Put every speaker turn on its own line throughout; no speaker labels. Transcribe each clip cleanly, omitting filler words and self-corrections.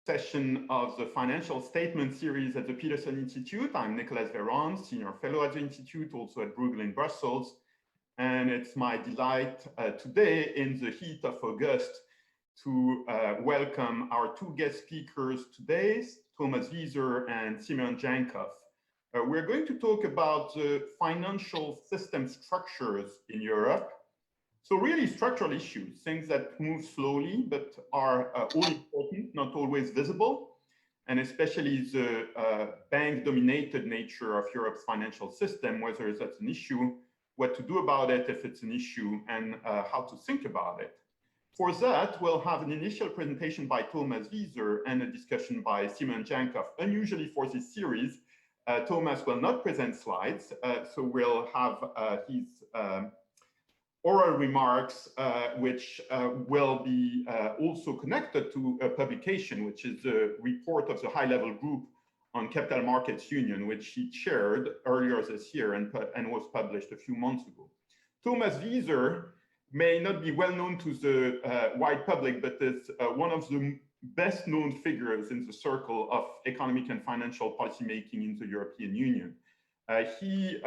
session of the financial statement series at the Peterson Institute. I'm Nicolas Véron, senior fellow at the Institute, also at Bruegel in Brussels. And it's my delight today in the heat of August to welcome our two guest speakers today, Thomas Wieser and Simeon Jankov. We're going to talk about the financial system structures in Europe. So really structural issues, things that move slowly, but are all important, not always visible, and especially the bank-dominated nature of Europe's financial system, whether that's an issue, what to do about it if it's an issue, and how to think about it. For that, we'll have an initial presentation by Thomas Wieser and a discussion by Simeon Jankov. Unusually for this series, Thomas will not present slides, so we'll have his oral remarks, which will be also connected to a publication, which is a report of the high-level group on capital markets union, which he chaired earlier this year and was published a few months ago. Thomas Wieser may not be well known to the wide public, but is one of the best known figures in the circle of economic and financial policymaking in the European Union. He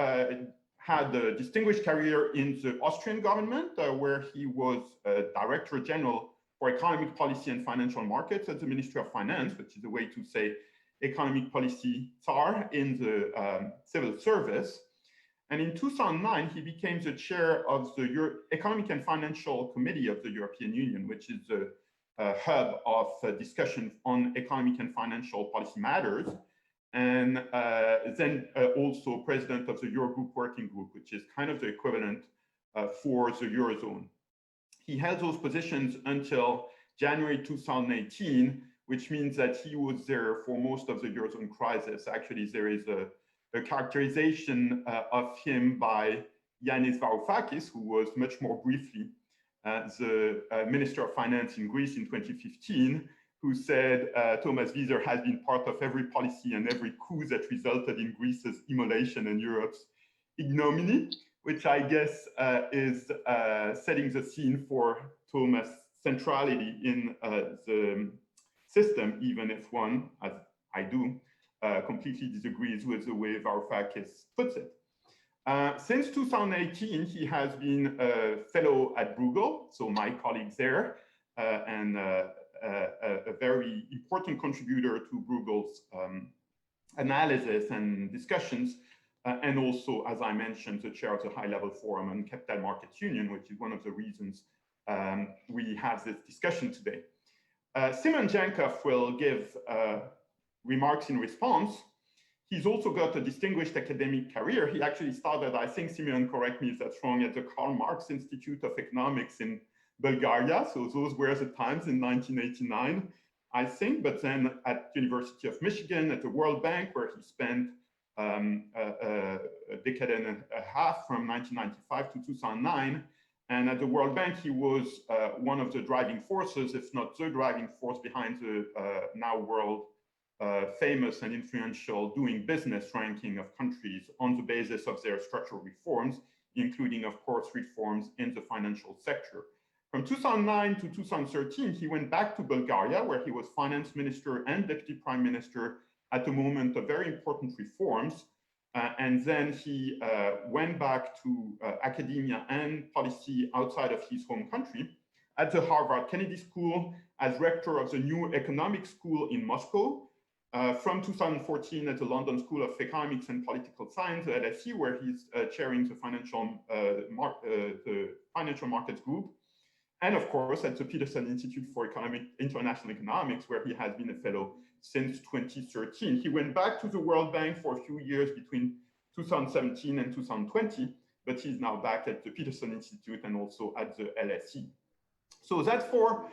had a distinguished career in the Austrian government, where he was Director General for Economic Policy and Financial Markets at the Ministry of Finance, which is a way to say economic policy czar in the civil service. And in 2009, he became the chair of the Economic and Financial Committee of the European Union, which is a hub of discussion on economic and financial policy matters. And then also president of the Eurogroup Working Group, which is kind of the equivalent for the Eurozone. He held those positions until January 2018, which means that he was there for most of the Eurozone crisis. Actually, there is a characterization of him by Yanis Varoufakis, who was much more briefly the Minister of Finance in Greece in 2015, who said Thomas Wieser has been part of every policy and every coup that resulted in Greece's immolation and Europe's ignominy, which I guess is setting the scene for Thomas' centrality in the system, even if one, as I do, completely disagrees with the way Varoufakis puts it. Since 2018, he has been a fellow at Bruegel, so my colleagues there, and a very important contributor to Bruegel's analysis and discussions, and also, as I mentioned, the chair of the high-level forum on capital markets union, which is one of the reasons we have this discussion today. Simeon Jankov will give remarks in response. He's also got a distinguished academic career. He actually started, I think, Simeon, correct me if that's wrong, at the Karl Marx Institute of Economics in Bulgaria. So those were the times in 1989, I think, but then at University of Michigan, at the World Bank, where he spent a decade and a half from 1995 to 2009. And at the World Bank, he was one of the driving forces, if not the driving force, behind the now world famous and influential doing business ranking of countries on the basis of their structural reforms, including, of course, reforms in the financial sector. From 2009 to 2013, he went back to Bulgaria, where he was finance minister and deputy prime minister at a moment of very important reforms. And then he went back to academia and policy outside of his home country at the Harvard Kennedy School as rector of the new economic school in Moscow. From 2014 at the London School of Economics and Political Science at LSE, where he's chairing the financial markets group. And of course, at the Peterson Institute for International Economics, where he has been a fellow since 2013. He went back to the World Bank for a few years between 2017 and 2020, but he's now back at the Peterson Institute and also at the LSE. So that's for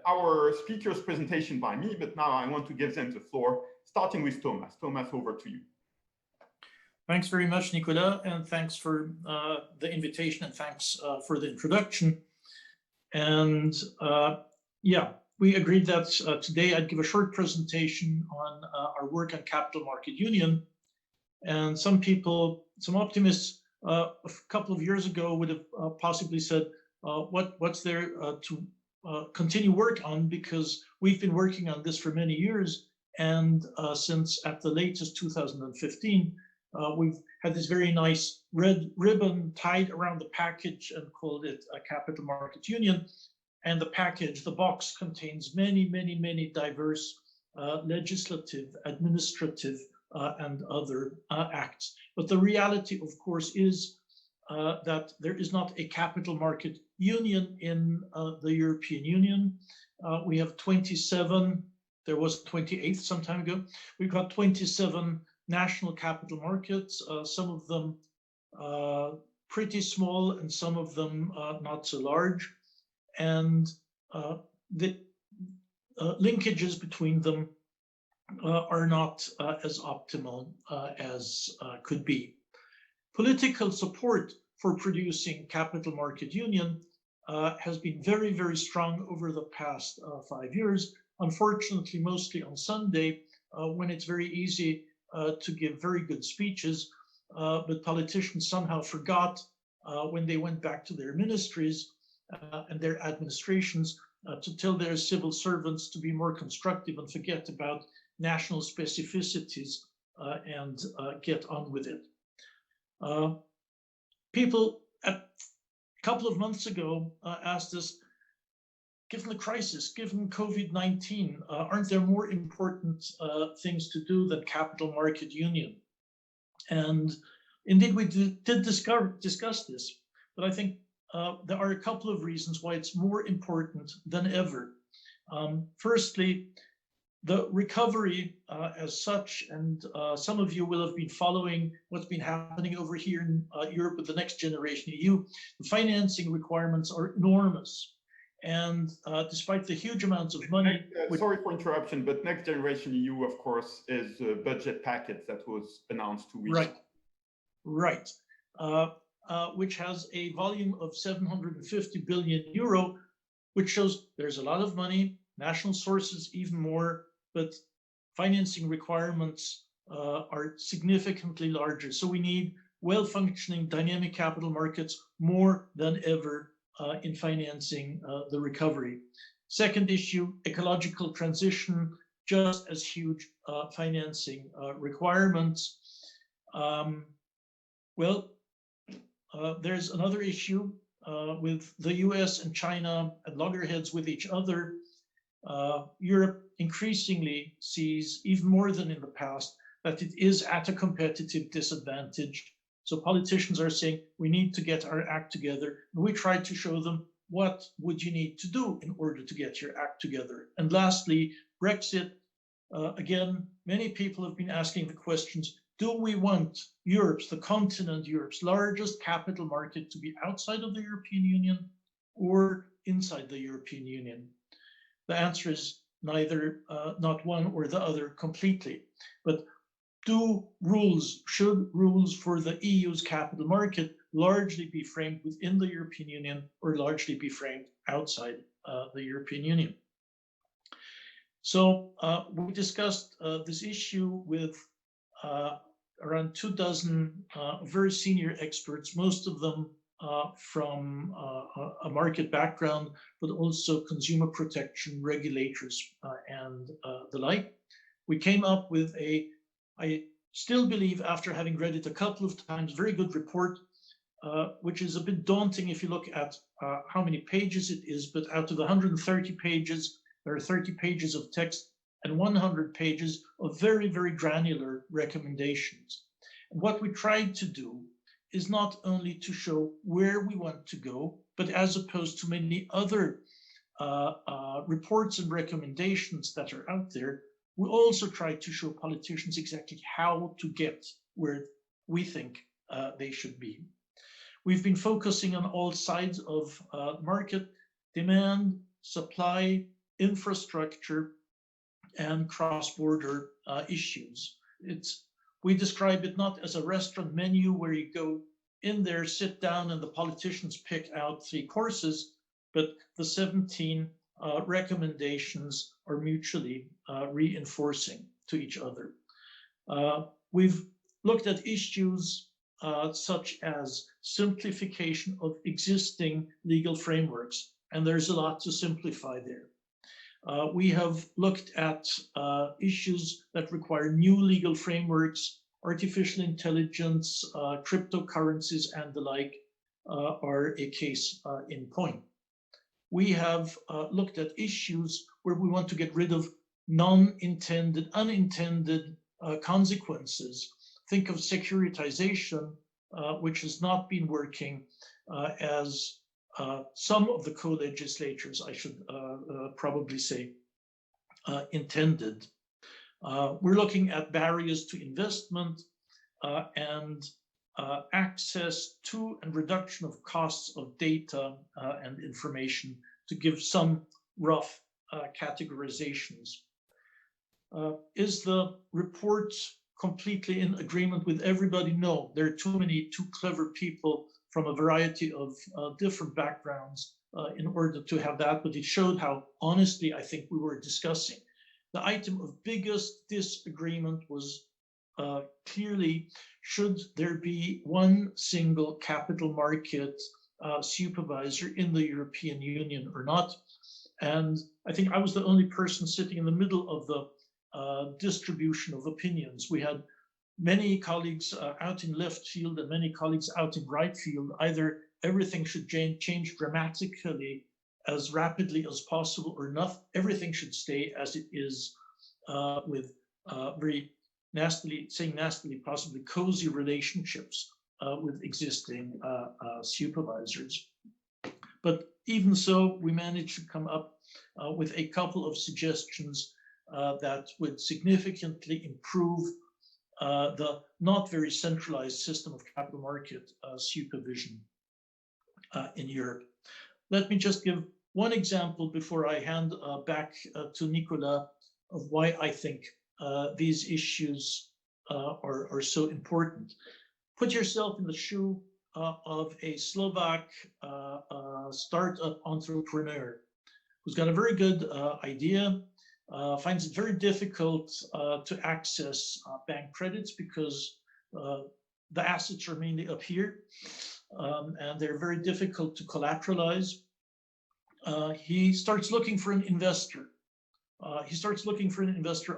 our speaker's presentation by me, but now I want to give them the floor, starting with Thomas. Thomas, over to you.
Thanks very much, Nicolas, and thanks for the invitation and thanks for the introduction. And yeah, we agreed that today I'd give a short presentation on our work on capital market union. And some people, some optimists a couple of years ago would have possibly said, what's there to continue work on, because we've been working on this for many years. And since at the latest 2015, we've had this very nice red ribbon tied around the package and called it a capital market union. And the package, the box, contains many, many, many diverse legislative, administrative, and other acts. But the reality, of course, is that there is not a capital market union in the European Union. We have 27, there was 28 some time ago. We've got 27 national capital markets, some of them pretty small and some of them not so large. And the linkages between them are not as optimal as could be. Political support for producing capital market union has been very, very strong over the past 5 years. Unfortunately, mostly on Sunday, when it's very easy to give very good speeches, but politicians somehow forgot when they went back to their ministries and their administrations to tell their civil servants to be more constructive and forget about national specificities and get on with it. People a couple of months ago asked us, given the crisis, given COVID-19, aren't there more important things to do than capital market union? And indeed, we did discuss this, but I think there are a couple of reasons why it's more important than ever. Firstly, the recovery as such, and some of you will have been following what's been happening over here in Europe with the Next Generation EU. The financing requirements are enormous. And despite the huge amounts of money...
Sorry for interruption, but Next Generation EU, of course, is a budget package that was announced 2 weeks ago.
Right. Which has a volume of 750 billion euro, which shows there's a lot of money, national sources even more, but financing requirements are significantly larger. So we need well-functioning dynamic capital markets more than ever in financing the recovery. Second issue, ecological transition, just as huge financing requirements. There's another issue with the US and China at loggerheads with each other. Europe increasingly sees, even more than in the past, that it is at a competitive disadvantage. So politicians are saying, we need to get our act together. And we try to show them, what would you need to do in order to get your act together? And lastly, Brexit. Again, many people have been asking the questions, do we want the continent Europe's largest capital market to be outside of the European Union or inside the European Union? The answer is neither, not one or the other completely. But should rules for the EU's capital market largely be framed within the European Union or largely be framed outside the European Union? So we discussed this issue with around 24 very senior experts, most of them from a market background, but also consumer protection regulators and the like. We came up with I still believe, after having read it a couple of times, very good report, which is a bit daunting if you look at how many pages it is, but out of the 130 pages, there are 30 pages of text and 100 pages of very, very granular recommendations. And what we tried to do is not only to show where we want to go, but as opposed to many other reports and recommendations that are out there, we also tried to show politicians exactly how to get where we think they should be. We've been focusing on all sides of market, demand, supply, infrastructure, and cross-border issues. We describe it not as a restaurant menu where you go in there, sit down, and the politicians pick out 3 courses, but the 17 recommendations are mutually reinforcing to each other. We've looked at issues such as simplification of existing legal frameworks. and there's a lot to simplify there. We have looked at issues that require new legal frameworks, artificial intelligence, cryptocurrencies, and the like are a case in point. We have looked at issues where we want to get rid of unintended consequences. Think of securitization, which has not been working as some of the co-legislators, I should probably say, intended. We're looking at barriers to investment and access to and reduction of costs of data and information, to give some rough categorizations. Is the report completely in agreement with everybody? No, there are too clever people from a variety of different backgrounds in order to have that, but it showed how honestly I think we were discussing. The item of biggest disagreement was clearly, should there be one single capital market supervisor in the European Union or not? And I think I was the only person sitting in the middle of the distribution of opinions. We had many colleagues out in left field and many colleagues out in right field. Either everything should change dramatically as rapidly as possible, or not, everything should stay as it is, with very nastily possibly cozy relationships with existing supervisors. But even so, we managed to come up with a couple of suggestions that would significantly improve the not very centralized system of capital market supervision in Europe. Let me just give one example before I hand back to Nicolas of why I think these issues are so important. Put yourself in the shoe of a Slovak startup entrepreneur who's got a very good idea, finds it very difficult to access bank credits because the assets are mainly up here, and they're very difficult to collateralize. He starts looking for an investor.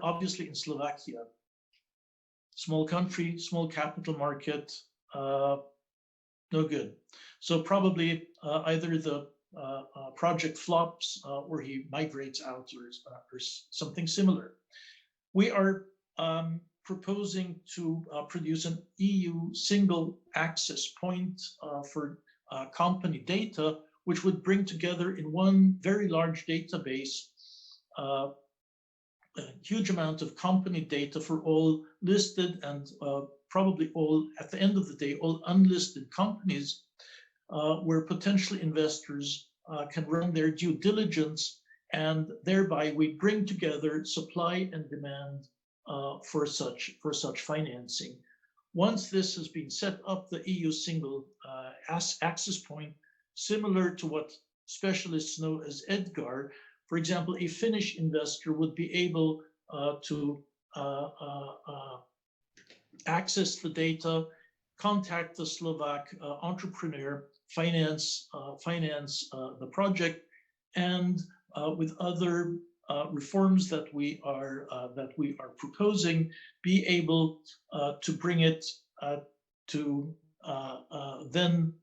Obviously in Slovakia. Small country, small capital market, no good. So probably either the project flops or he migrates out or something similar. We are proposing to produce an EU single access point for company data, which would bring together in one very large database a huge amount of company data for all listed and probably all, at the end of the day, all unlisted companies, where potential investors can run their due diligence, and thereby we bring together supply and demand for such financing. Once this has been set up, the EU single access point, similar to what specialists know as EDGAR, for example, a Finnish investor would be able to access the data, contact the Slovak entrepreneur, finance the project, and with other reforms that we are proposing, be able to bring it to then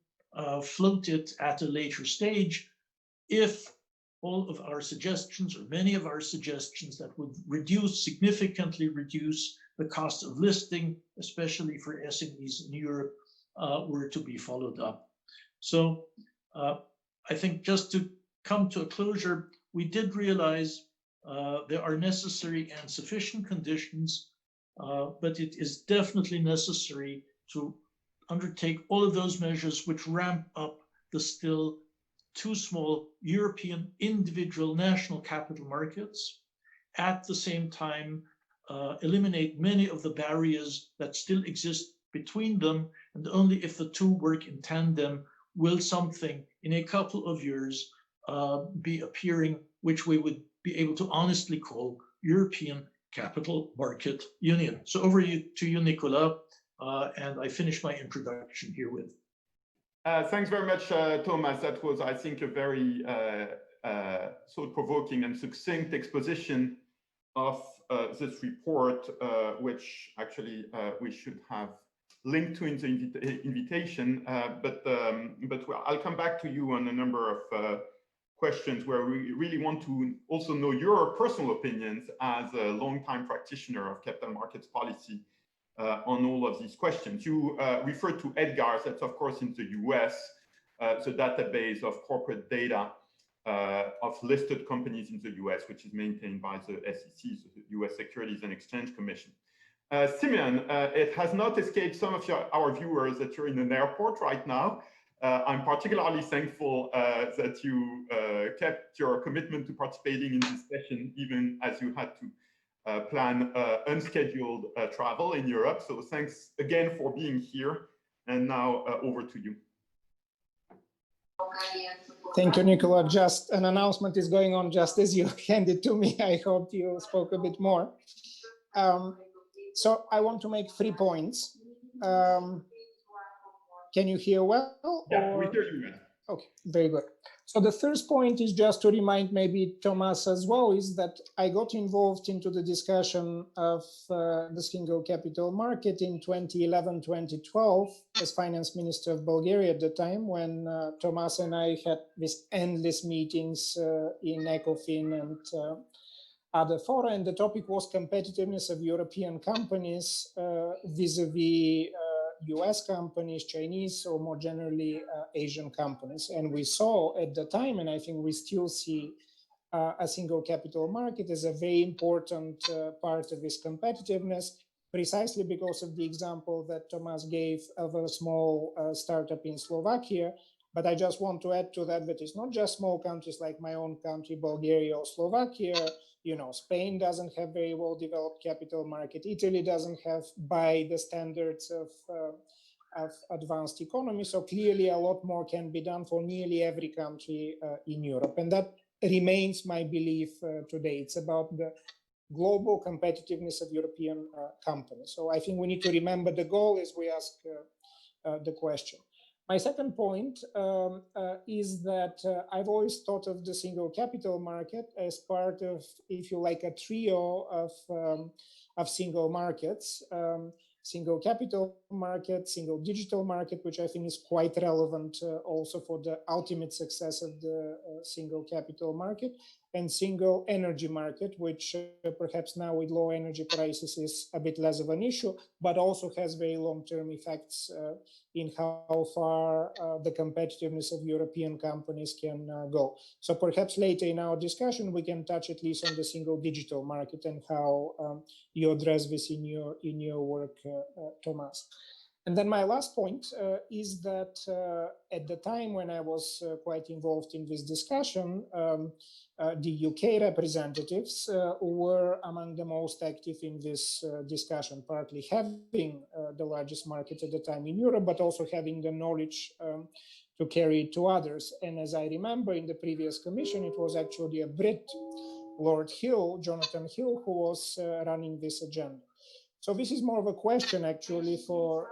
float it at a later stage, if all of our suggestions, or many of our suggestions, that would significantly reduce the cost of listing, especially for SMEs in Europe, were to be followed up. So I think, just to come to a closure, we did realize there are necessary and sufficient conditions, but it is definitely necessary to undertake all of those measures which ramp up the still too small European individual national capital markets, at the same time eliminate many of the barriers that still exist between them, and only if the two work in tandem will something in a couple of years be appearing which we would be able to honestly call European Capital Market Union. So over to you, Nicolas, and I finish my introduction herewith.
Thanks very much, Thomas. That was, I think, a very thought-provoking and succinct exposition of this report, which actually we should have linked to in the invitation. But I'll come back to you on a number of questions where we really want to also know your personal opinions as a longtime practitioner of capital markets policy on all of these questions. You referred to EDGAR, that's of course in the US, the database of corporate data of listed companies in the US, which is maintained by the SEC, the US Securities and Exchange Commission. Simeon, it has not escaped some of our viewers that you're in an airport right now. I'm particularly thankful that you kept your commitment to participating in this session, even as you had to plan unscheduled travel in Europe. So thanks again for being here. And now over to you.
Thank you, Nicolas. Just an announcement is going on just as you handed to me. I hope you spoke a bit more. So I want to make 3 points. Can you hear well?
Yeah, we hear you well.
Okay, very good. So the first point is just to remind maybe Thomas as well, is that I got involved into the discussion of the single capital market in 2011, 2012 as finance minister of Bulgaria at the time, when Thomas and I had these endless meetings in ECOFIN and other fora, and the topic was competitiveness of European companies vis-a-vis US companies, Chinese, or more generally Asian companies. And we saw at the time, and I think we still see, a single capital market as a very important part of this competitiveness, precisely because of the example that Thomas gave of a small startup in Slovakia. But I just want to add to that that it's not just small countries like my own country, Bulgaria or Slovakia. You know, Spain doesn't have very well developed capital market. Italy doesn't have by the standards of advanced economy. So clearly a lot more can be done for nearly every country in Europe. And that remains my belief today. It's about the global competitiveness of European companies. So I think we need to remember the goal as we ask the question. My second point is that I've always thought of the single capital market as part of, if you like, a trio of single markets. Single capital market, single digital market, which I think is quite relevant also for the ultimate success of the single capital market, and single energy market, which perhaps now with low energy prices is a bit less of an issue, but also has very long-term effects in how far the competitiveness of European companies can go. So perhaps later in our discussion, we can touch at least on the single digital market and how you address this in your work, Thomas. And then my last point is that at the time when I was quite involved in this discussion, the UK representatives were among the most active in this discussion, partly having the largest market at the time in Europe, but also having the knowledge to carry it to others. And as I remember in the previous commission, it was actually a Brit, Lord Hill, Jonathan Hill, who was running this agenda. So this is more of a question actually for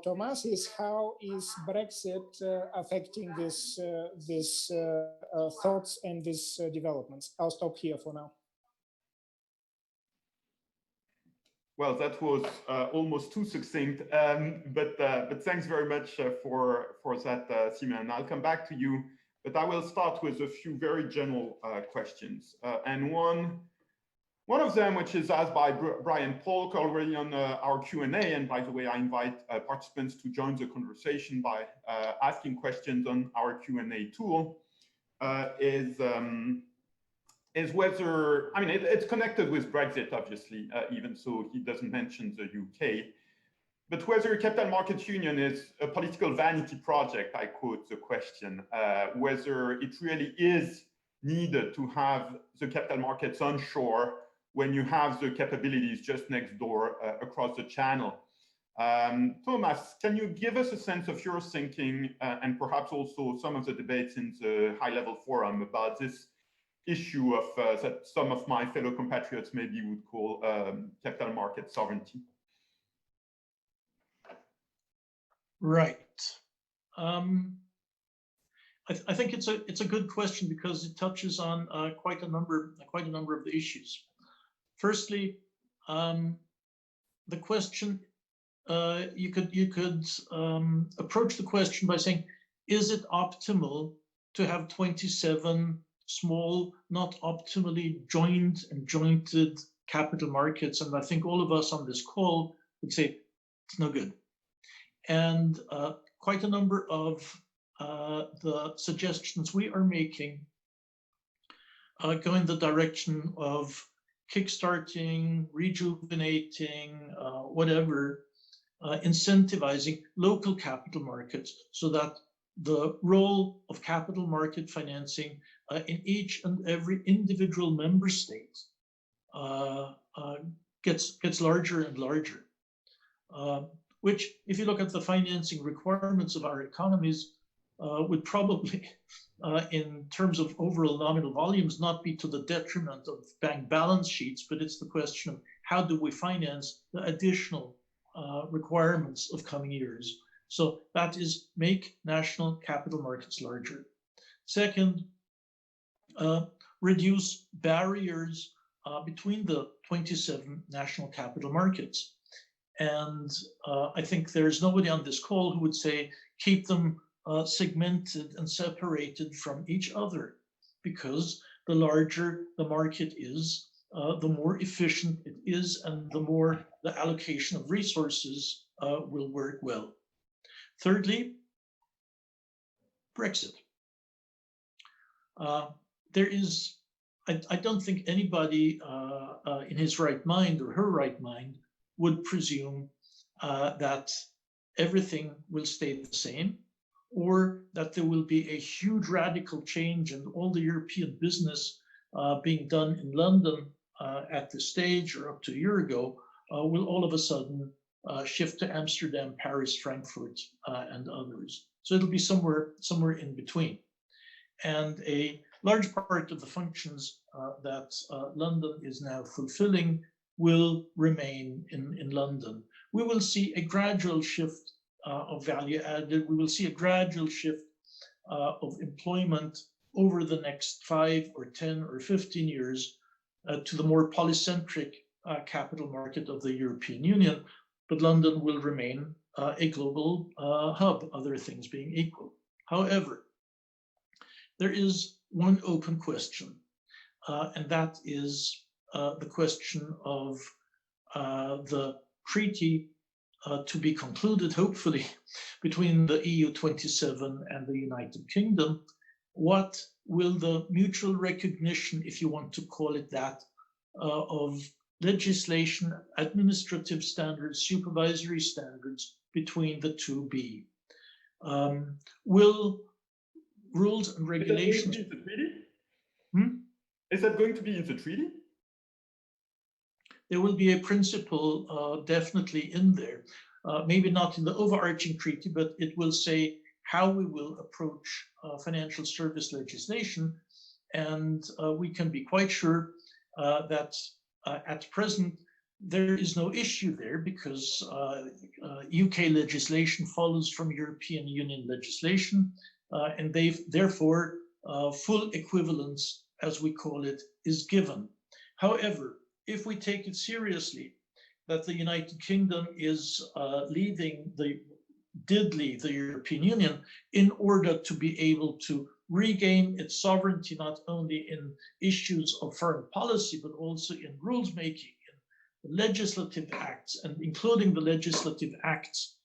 Thomas, is how is Brexit affecting this thoughts and these developments? I'll stop here for now.
Well, that was almost too succinct, but thanks very much for that, Simon. I'll come back to you, but I will start with a few very general questions. And one of them, which is asked by Brian Polk already on our Q&A, and by the way, I invite participants to join the conversation by asking questions on our Q&A tool, is whether, I mean, it's connected with Brexit, obviously, even so he doesn't mention the UK, but whether Capital Markets Union is a political vanity project, I quote the question, whether it really is needed to have the capital markets onshore when you have the capabilities just next door across the channel. Thomas, can you give us a sense of your thinking and perhaps also some of the debates in the high-level forum about this issue of that some of my fellow compatriots maybe would call capital market sovereignty?
Right. I think it's a good question because it touches on quite a number of the issues. Firstly, the question you could approach the question by saying, is it optimal to have 27 small, not optimally joined and jointed capital markets? And I think all of us on this call would say it's no good. And quite a number of the suggestions we are making go in the direction of kickstarting, rejuvenating, whatever, incentivizing local capital markets so that the role of capital market financing in each and every individual member state gets larger and larger. Which, if you look at the financing requirements of our economies, would probably, in terms of overall nominal volumes, not be to the detriment of bank balance sheets, but it's the question of how do we finance the additional requirements of coming years. So that is make national capital markets larger. Second, reduce barriers between the 27 national capital markets. And I think there's nobody on this call who would say keep them segmented and separated from each other, because the larger the market is, the more efficient it is, and the more the allocation of resources will work well. Thirdly, Brexit. There is, I don't think anybody in his right mind or her right mind would presume that everything will stay the same, or that there will be a huge radical change in all the European business being done in London at this stage or up to a year ago will all of a sudden shift to Amsterdam, Paris, Frankfurt, and others. So it'll be somewhere in between. And a large part of the functions that London is now fulfilling will remain in London. We will see a gradual shift of value added. We will see a gradual shift of employment over the next 5 or 10 or 15 years to the more polycentric capital market of the European Union, but London will remain a global hub, other things being equal. However, there is one open question, and that is the question of the treaty to be concluded, hopefully, between the EU 27 and the United Kingdom. What will the mutual recognition, if you want to call it that, of legislation, administrative standards, supervisory standards between the two be? Will rules and regulations...
Is that going to be in the treaty? Is that going to be in the treaty?
There will be a principle definitely in there, maybe not in the overarching treaty, but it will say how we will approach financial service legislation. And we can be quite sure that at present, there is no issue there because UK legislation follows from European Union legislation, and therefore full equivalence, as we call it, is given. However, if we take it seriously that the United Kingdom is did leave the European Union in order to be able to regain its sovereignty, not only in issues of foreign policy, but also in rules making, in legislative acts, and including the legislative acts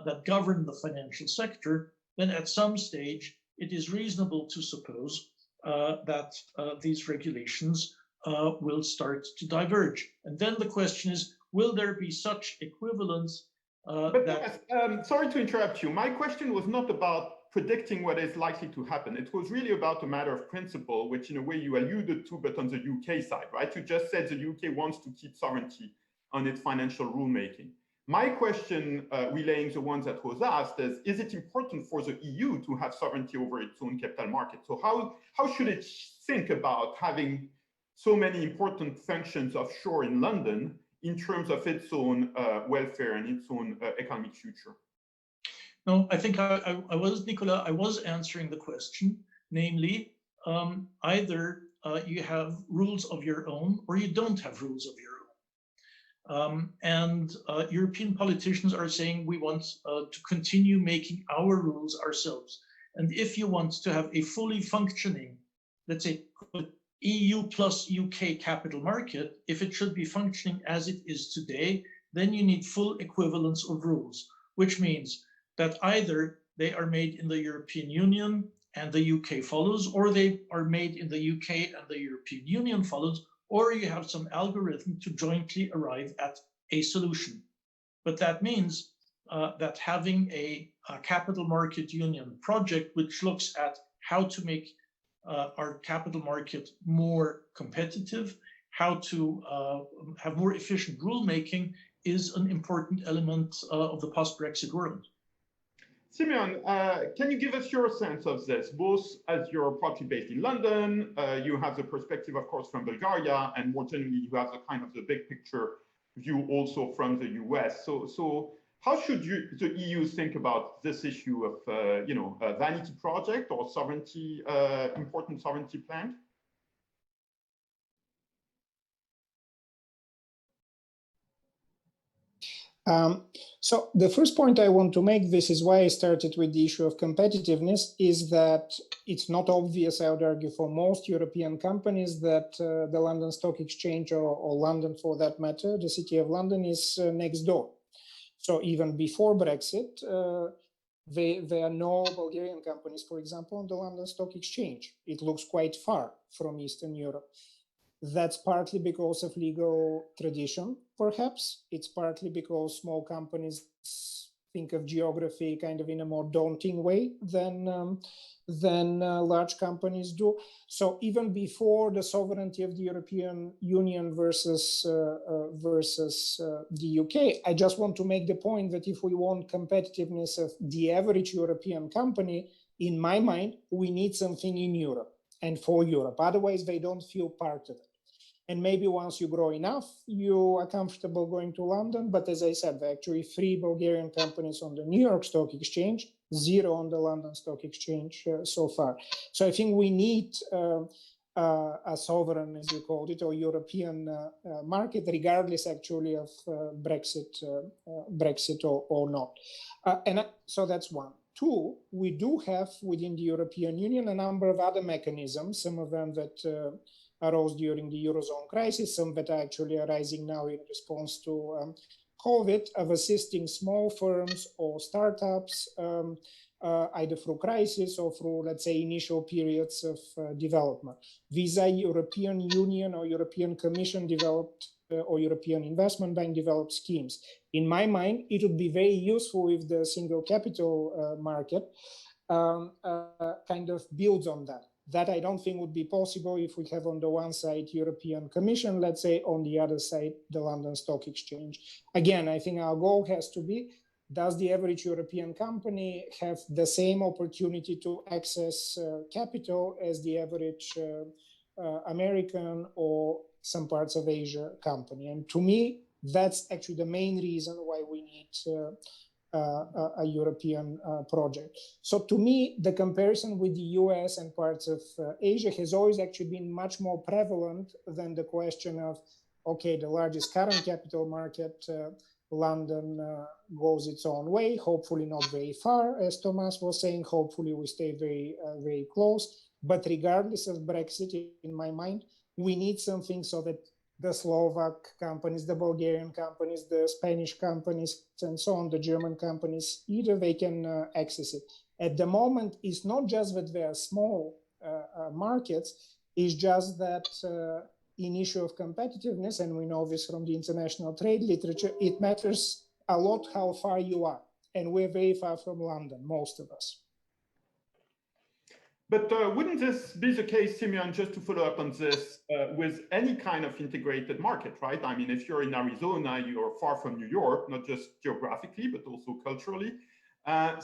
that govern the financial sector, then at some stage, it is reasonable to suppose that these regulations will start to diverge. And then the question is, will there be such equivalence
sorry to interrupt you. My question was not about predicting what is likely to happen. It was really about a matter of principle, which in a way you alluded to, but on the UK side, right? You just said the UK wants to keep sovereignty on its financial rulemaking. My question, relaying the ones that was asked, is it important for the EU to have sovereignty over its own capital market? So how should it think about having so many important functions offshore in London in terms of its own welfare and its own economic future?
No, I think I was, Nicolas, I was answering the question, namely, either you have rules of your own or you don't have rules of your own. European politicians are saying we want to continue making our rules ourselves. And if you want to have a fully functioning, let's say, EU plus UK capital market, if it should be functioning as it is today, then you need full equivalence of rules, which means that either they are made in the European Union and the UK follows, or they are made in the UK and the European Union follows, or you have some algorithm to jointly arrive at a solution. But that means that having a capital market union project which looks at how to make our capital market more competitive, how to have more efficient rulemaking is an important element of the post-Brexit world.
Simeon, can you give us your sense of this? Both as you're partly based in London, you have the perspective, of course, from Bulgaria, and more generally, you have the kind of the big picture view also from the US. So how should the EU think about this issue of, a vanity project or sovereignty, important sovereignty plan?
So the first point I want to make, this is why I started with the issue of competitiveness, is that it's not obvious, I would argue, for most European companies that the London Stock Exchange, or London for that matter, the City of London, is next door. So even before Brexit, there are no Bulgarian companies, for example, on the London Stock Exchange. It looks quite far from Eastern Europe. That's partly because of legal tradition, perhaps. It's partly because small companies think of geography kind of in a more daunting way than large companies do. So even before the sovereignty of the European Union versus the UK, I just want to make the point that if we want competitiveness of the average European company, in my mind, we need something in Europe and for Europe. Otherwise, they don't feel part of it. And maybe once you grow enough, you are comfortable going to London. But as I said, there are actually 3 Bulgarian companies on the New York Stock Exchange, 0 on the London Stock Exchange so far. So I think we need a sovereign, as you called it, or European market, regardless actually of Brexit or not. So that's one. 2, we do have within the European Union a number of other mechanisms, some of them that arose during the Eurozone crisis, some that are actually arising now in response to COVID, of assisting small firms or startups, either through crisis or through, let's say, initial periods of development. These are European Union or European Commission developed or European Investment Bank developed schemes. In my mind, it would be very useful if the single capital market kind of builds on that. That I don't think would be possible if we have on the one side European Commission, let's say, on the other side the London Stock Exchange. Again, I think our goal has to be, does the average European company have the same opportunity to access capital as the average American or some parts of Asia company? And to me, that's actually the main reason why we need a European project. So to me, the comparison with the US and parts of Asia has always actually been much more prevalent than the question of, okay, the largest current capital market, London goes its own way, hopefully not very far, as Thomas was saying, hopefully we stay very, very close. But regardless of Brexit, in my mind, we need something so that the Slovak companies, the Bulgarian companies, the Spanish companies, and so on, the German companies, either they can access it. At the moment, it's not just that they are small markets, it's just that in issue of competitiveness, and we know this from the international trade literature, it matters a lot how far you are. And we're very far from London, most of us.
But wouldn't this be the case, Simeon, just to follow up on this, with any kind of integrated market, right? I mean, if you're in Arizona, you're far from New York, not just geographically, but also culturally. And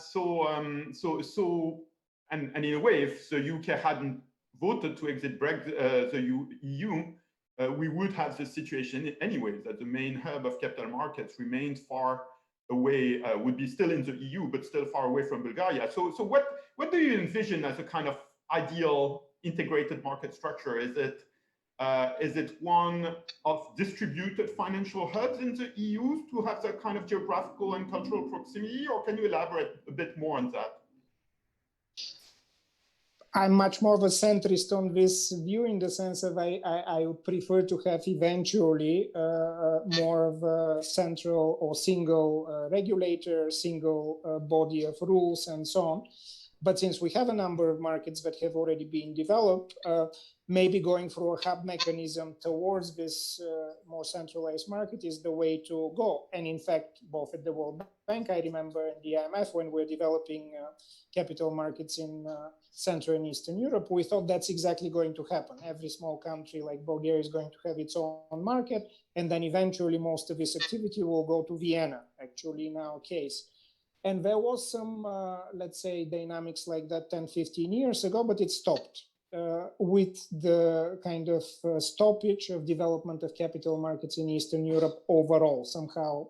in a way, if the UK hadn't voted to exit the EU, we would have this situation anyway, that the main hub of capital markets remains far away, would be still in the EU, but still far away from Bulgaria. So what do you envision as a kind of ideal integrated market structure? Is it one of distributed financial hubs in the EU to have that kind of geographical and cultural proximity, or can you elaborate a bit more on that?
I'm much more of a centrist on this view, in the sense of I would prefer to have eventually more of a central or single regulator, single body of rules and so on. But since we have a number of markets that have already been developed, maybe going through a hub mechanism towards this more centralized market is the way to go. And in fact, both at the World Bank, I remember, and the IMF, when we're developing capital markets in Central and Eastern Europe, we thought that's exactly going to happen. Every small country like Bulgaria is going to have its own market, and then eventually most of this activity will go to Vienna, actually in our case. And there was some, let's say, dynamics like that 10, 15 years ago, but it stopped with the kind of stoppage of development of capital markets in Eastern Europe overall. Somehow,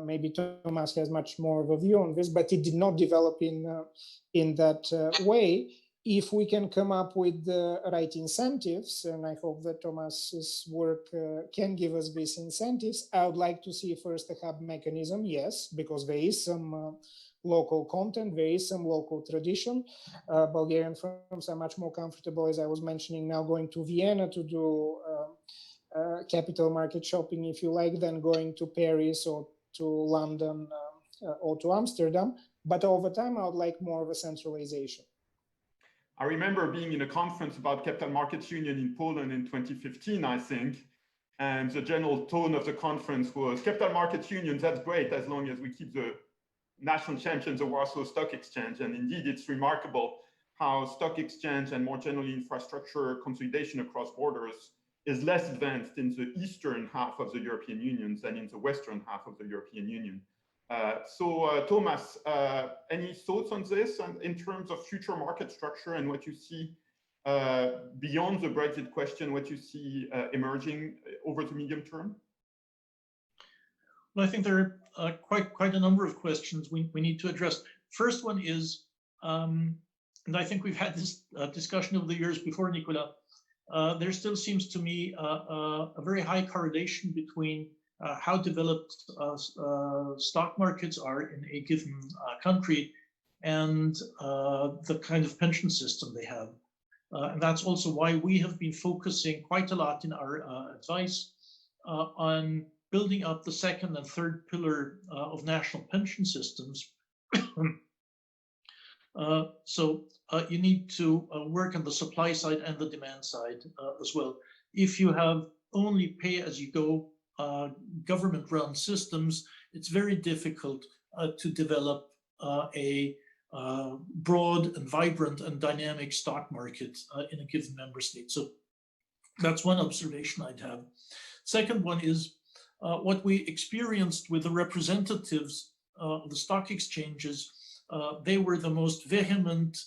maybe Thomas has much more of a view on this, but it did not develop in that way. If we can come up with the right incentives, and I hope that Thomas's work can give us these incentives, I would like to see first a hub mechanism, yes, because there is some local content, there is some local tradition. Bulgarian firms are much more comfortable, as I was mentioning, now going to Vienna to do capital market shopping, if you like, than going to Paris or to London or to Amsterdam. But over time, I would like more of a centralization.
I remember being in a conference about capital markets union in Poland in 2015, I think, and the general tone of the conference was capital markets union, that's great as long as we keep the national champions of Warsaw Stock Exchange. And indeed, it's remarkable how stock exchange and more generally infrastructure consolidation across borders is less advanced in the eastern half of the European Union than in the western half of the European Union. Thomas, any thoughts on this and in terms of future market structure and what you see beyond the Brexit question, what you see emerging over the medium term?
Well, I think there are quite a number of questions we need to address. First one is, and I think we've had this discussion over the years before, Nicolas, there still seems to me a very high correlation between how developed stock markets are in a given country and the kind of pension system they have. And that's also why we have been focusing quite a lot in our advice on building up the second and third pillar of national pension systems. So you need to work on the supply side and the demand side as well. If you have only pay-as-you-go government-run systems, it's very difficult to develop a broad and vibrant and dynamic stock market in a given member state. So that's one observation I'd have. Second one is what we experienced with the representatives of the stock exchanges. They were the most vehement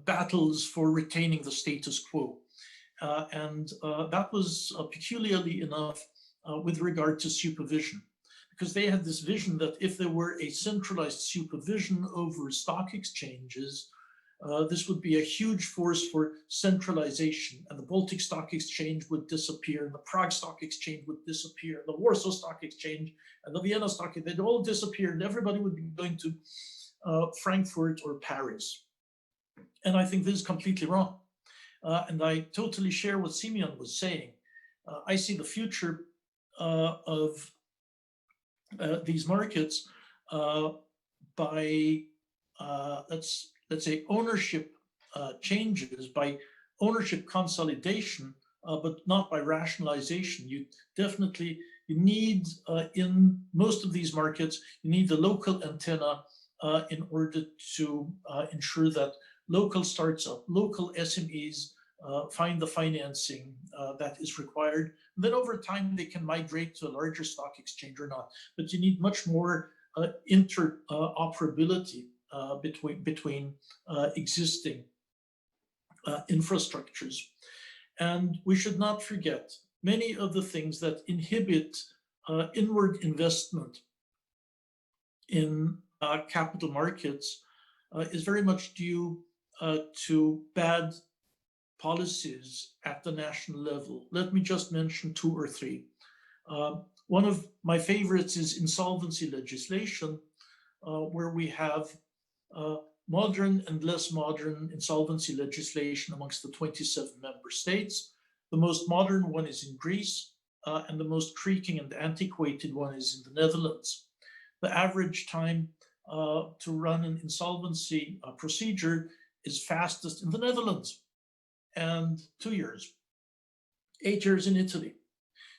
battles for retaining the status quo. And that was peculiarly enough with regard to supervision, because they had this vision that if there were a centralized supervision over stock exchanges, this would be a huge force for centralization, and the Baltic Stock Exchange would disappear, and the Prague Stock Exchange would disappear, the Warsaw Stock Exchange, and the Vienna Stock Exchange, they'd all disappear, and everybody would be going to Frankfurt or Paris. And I think this is completely wrong. And I totally share what Simeon was saying. I see the future of these markets by, let's say, ownership changes, by ownership consolidation, but not by rationalization. You need, in most of these markets, you need the local antenna in order to ensure that local startups, local SMEs find the financing that is required. And then over time, they can migrate to a larger stock exchange or not. But you need much more interoperability between existing infrastructures. And we should not forget many of the things that inhibit inward investment in capital markets is very much due to bad policies at the national level. Let me just mention 2 or 3. One of my favorites is insolvency legislation, where we have modern and less modern insolvency legislation amongst the 27 member states. The most modern one is in Greece, and the most creaking and antiquated one is in the Netherlands. The average time to run an insolvency procedure is fastest in the Netherlands, and 2 years, 8 years in Italy.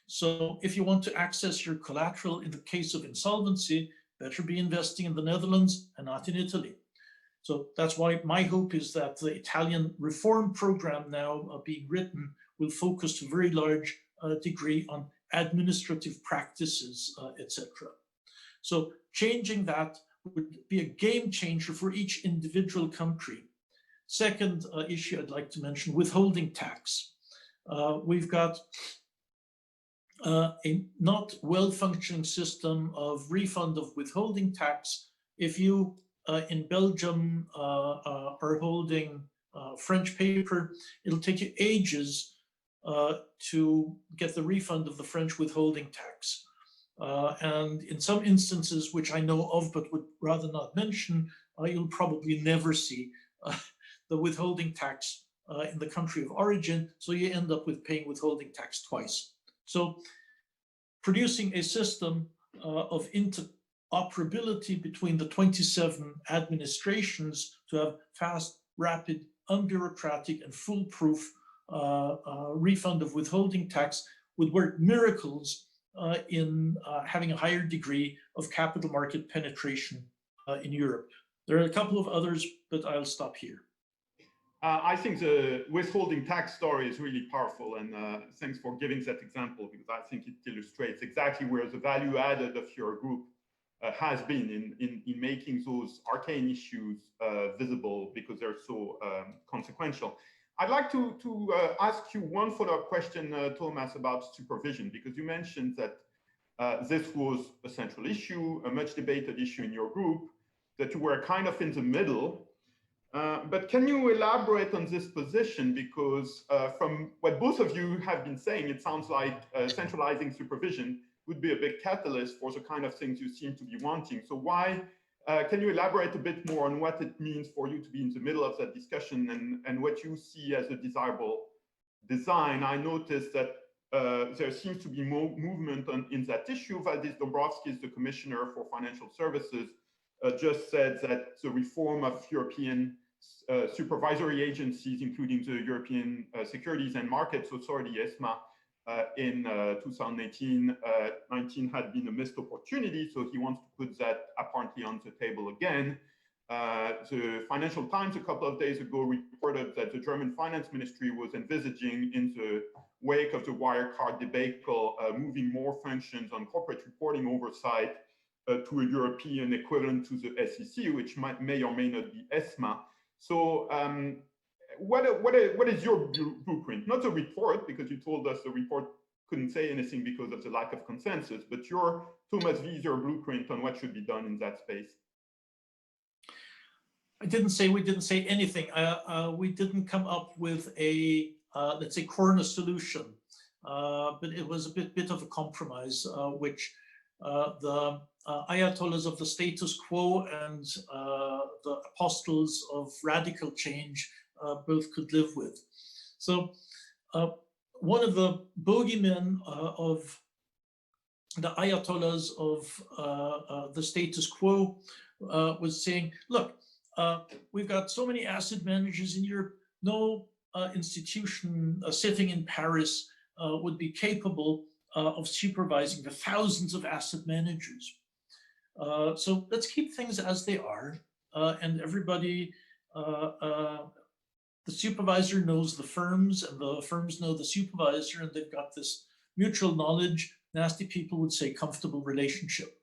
So if you want to access your collateral in the case of insolvency, better be investing in the Netherlands and not in Italy. So that's why my hope is that the Italian reform program now being written will focus to a very large degree on administrative practices, etc. So changing that would be a game changer for each individual country. Second issue I'd like to mention, withholding tax. We've got a not well-functioning system of refund of withholding tax. If you in Belgium are holding French paper, it'll take you ages to get the refund of the French withholding tax. And in some instances, which I know of but would rather not mention, you'll probably never see the withholding tax in the country of origin, so you end up with paying withholding tax twice. So producing a system of interoperability between the 27 administrations to have fast, rapid, unbureaucratic, and foolproof refund of withholding tax would work miracles in having a higher degree of capital market penetration in Europe. There are a couple of others, but I'll stop here.
I think the withholding tax story is really powerful, and thanks for giving that example, because I think it illustrates exactly where the value added of your group has been in making those arcane issues visible, because they're so consequential. I'd like to ask you one follow-up question, Thomas, about supervision, because you mentioned that this was a central issue, a much debated issue in your group, that you were kind of in the middle. But can you elaborate on this position? Because from what both of you have been saying, it sounds like centralizing supervision would be a big catalyst for the kind of things you seem to be wanting. So why, can you elaborate a bit more on what it means for you to be in the middle of that discussion and what you see as a desirable design? I noticed that there seems to be more movement in that issue. Valdis Dombrovskis, the Commissioner for Financial Services, just said that the reform of European supervisory agencies, including the European Securities and Markets Authority, ESMA, in 2018-19 had been a missed opportunity. So he wants to put that apparently on the table again. The Financial Times a couple of days ago reported that the German Finance Ministry was envisaging, in the wake of the Wirecard debacle, moving more functions on corporate reporting oversight to a European equivalent to the SEC, which may or may not be ESMA. So what is your blueprint? Not the report, because you told us the report couldn't say anything because of the lack of consensus, but your Thomas Wieser blueprint on what should be done in that space.
I didn't say we didn't say anything. We didn't come up with a, let's say, corner solution, but it was a bit of a compromise, which the Ayatollahs of the status quo and the apostles of radical change both could live with. So one of the bogeymen of the Ayatollahs of the status quo was saying, look, we've got so many asset managers in Europe, no institution sitting in Paris would be capable of supervising the thousands of asset managers. So let's keep things as they are, and everybody, the supervisor knows the firms, and the firms know the supervisor, and they've got this mutual knowledge, nasty people would say comfortable relationship.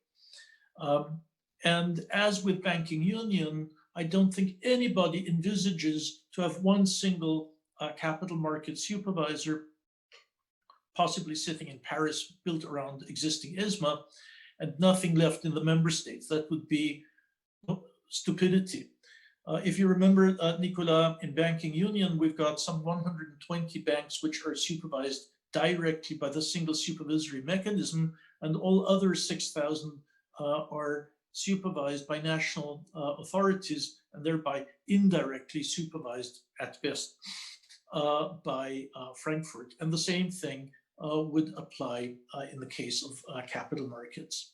And as with banking union, I don't think anybody envisages to have one single capital market supervisor possibly sitting in Paris, built around existing ESMA, and nothing left in the member states. That would be stupidity. If you remember, Nicolas, in banking union, we've got some 120 banks which are supervised directly by the single supervisory mechanism, and all other 6,000 are supervised by national authorities, and thereby indirectly supervised at best by Frankfurt. And the same thing would apply in the case of capital markets.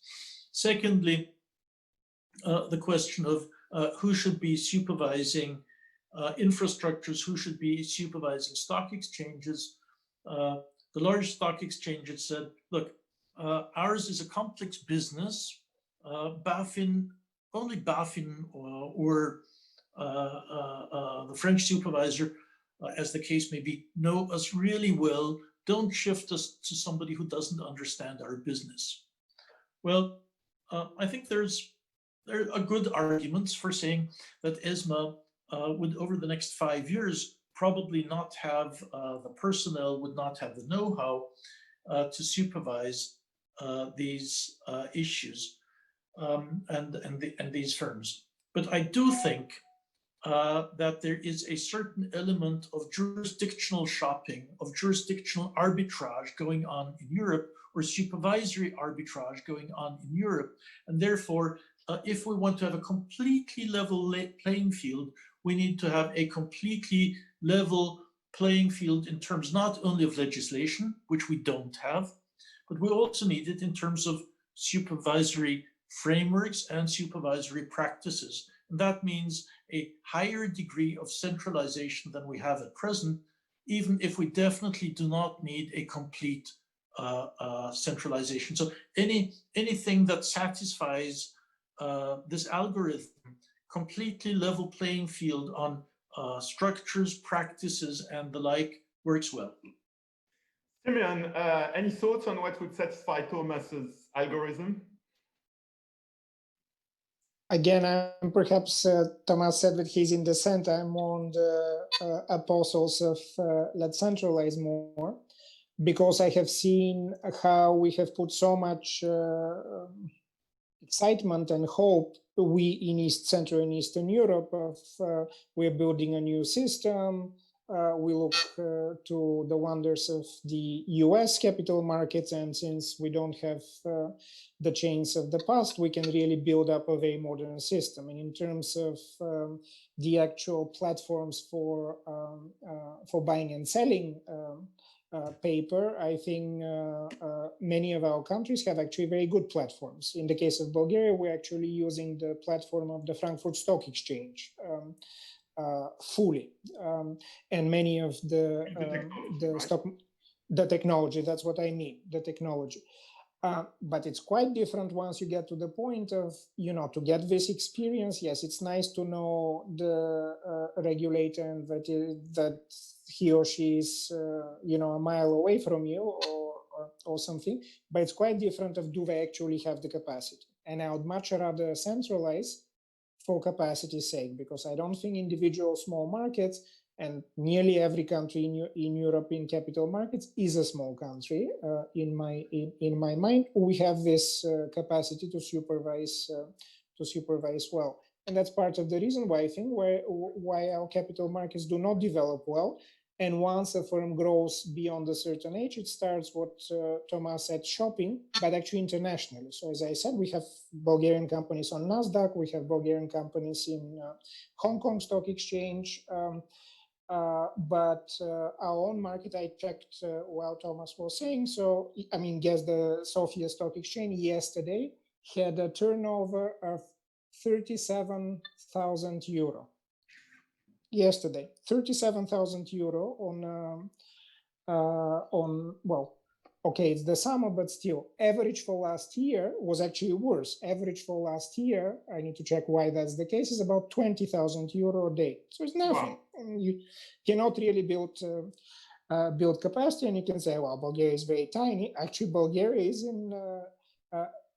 Secondly, the question of who should be supervising infrastructures, who should be supervising stock exchanges. The large stock exchanges said, look, ours is a complex business. Only BaFin or the French supervisor, as the case may be, know us really well. Don't shift us to somebody who doesn't understand our business. Well, I think there are good arguments for saying that ESMA would, over the next 5 years, probably not have the personnel, would not have the know-how to supervise these issues and these firms. But I do think that there is a certain element of jurisdictional shopping, of jurisdictional arbitrage going on in Europe, or supervisory arbitrage going on in Europe. And therefore, if we want to have a completely level playing field, we need to have a completely level playing field in terms not only of legislation, which we don't have, but we also need it in terms of supervisory frameworks and supervisory practices. And that means a higher degree of centralization than we have at present, even if we definitely do not need a complete centralization. So anything that satisfies this algorithm, completely level playing field on structures, practices, and the like, works well.
Simeon, any thoughts on what would satisfy Thomas's algorithm?
Again, perhaps Thomas said that he's in the center. I'm on the apostles of let's centralize more, because I have seen how we have put so much excitement and hope, we in Central and Eastern Europe, of we're building a new system. We look to the wonders of the US capital markets, and since we don't have the chains of the past, we can really build up a very modern system. And in terms of the actual platforms for buying and selling paper, I think many of our countries have actually very good platforms. In the case of Bulgaria, we're actually using the platform of the Frankfurt Stock Exchange fully, and many of the technology. That's what I mean, the technology. But it's quite different once you get to the point of, to get this experience. Yes, it's nice to know the regulator and that he or she is, a mile away from you or something. But it's quite different of, do they actually have the capacity? And I would much rather centralize for capacity's sake, because I don't think individual small markets, and nearly every country in European capital markets is a small country. In my mind, we have this capacity to supervise well, and that's part of the reason why I think why our capital markets do not develop well. And once a firm grows beyond a certain age, it starts what Thomas said, shopping, but actually internationally. So as I said, we have Bulgarian companies on NASDAQ, we have Bulgarian companies in Hong Kong Stock Exchange, but our own market, I checked while Thomas was saying. So, guess the Sofia Stock Exchange yesterday had a turnover of 37,000 euro. Yesterday, 37,000 euro on well, okay, it's the summer, but still, average for last year was actually worse. Average for last year, I need to check why that's the case, is about 20,000 euro a day. So it's nothing. Wow. You cannot really build capacity, and you can say, well, Bulgaria is very tiny. Actually, Bulgaria is in